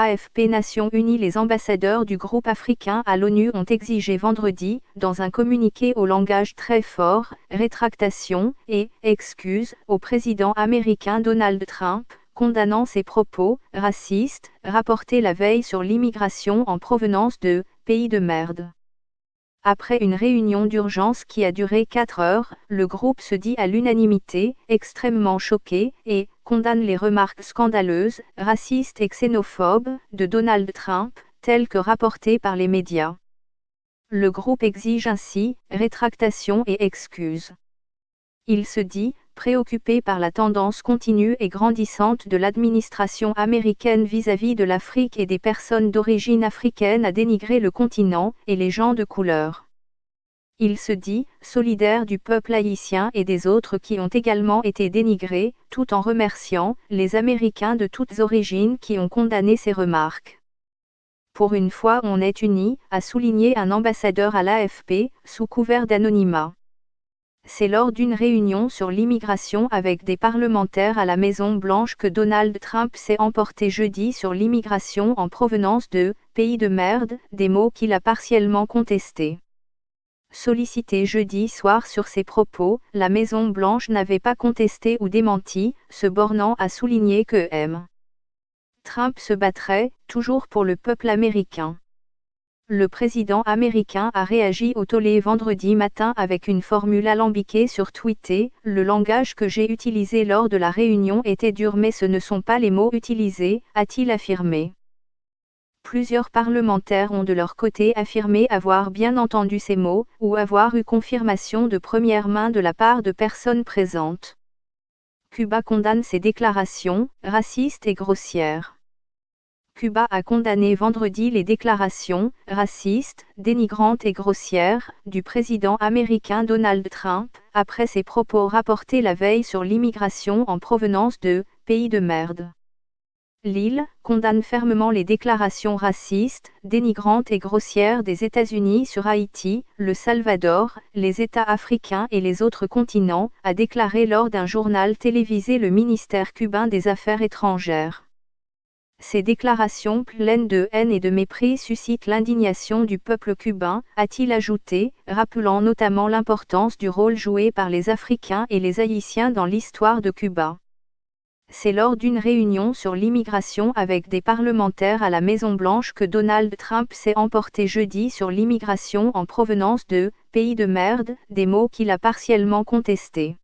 AFP Nations Unies. Les ambassadeurs du groupe africain à l'ONU ont exigé vendredi, dans un communiqué au langage très fort, rétractation et excuses au président américain Donald Trump, condamnant ses propos racistes, rapportés la veille sur l'immigration en provenance de « pays de merde ». Après une réunion d'urgence qui a duré 4 heures, le groupe se dit à l'unanimité extrêmement choqué et condamne les remarques scandaleuses, racistes et xénophobes de Donald Trump, telles que rapportées par les médias. Le groupe exige ainsi rétractation et excuses. Il se dit préoccupé par la tendance continue et grandissante de l'administration américaine vis-à-vis de l'Afrique et des personnes d'origine africaine à dénigrer le continent et les gens de couleur. Il se dit solidaire du peuple haïtien et des autres qui ont également été dénigrés, tout en remerciant les Américains de toutes origines qui ont condamné ces remarques. Pour une fois on est unis, a souligné un ambassadeur à l'AFP, sous couvert d'anonymat. C'est lors d'une réunion sur l'immigration avec des parlementaires à la Maison-Blanche que Donald Trump s'est emporté jeudi sur l'immigration en provenance de « pays de merde », des mots qu'il a partiellement contestés. Sollicité jeudi soir sur ses propos, la Maison-Blanche n'avait pas contesté ou démenti, se bornant à souligner que M. Trump se battrait toujours pour le peuple américain. Le président américain a réagi au tollé vendredi matin avec une formule alambiquée sur Twitter. « Le langage que j'ai utilisé lors de la réunion était dur mais ce ne sont pas les mots utilisés », a-t-il affirmé. Plusieurs parlementaires ont de leur côté affirmé avoir bien entendu ces mots, ou avoir eu confirmation de première main de la part de personnes présentes. Cuba condamne ces déclarations racistes et grossières. Cuba a condamné vendredi les déclarations racistes, dénigrantes et grossières du président américain Donald Trump, après ses propos rapportés la veille sur l'immigration en provenance de « pays de merde ». L'île condamne fermement les déclarations racistes, dénigrantes et grossières des États-Unis sur Haïti, le Salvador, les États africains et les autres continents, a déclaré lors d'un journal télévisé le ministère cubain des Affaires étrangères. Ces déclarations pleines de haine et de mépris suscitent l'indignation du peuple cubain, a-t-il ajouté, rappelant notamment l'importance du rôle joué par les Africains et les Haïtiens dans l'histoire de Cuba. C'est lors d'une réunion sur l'immigration avec des parlementaires à la Maison-Blanche que Donald Trump s'est emporté jeudi sur l'immigration en provenance de « pays de merde », des mots qu'il a partiellement contestés.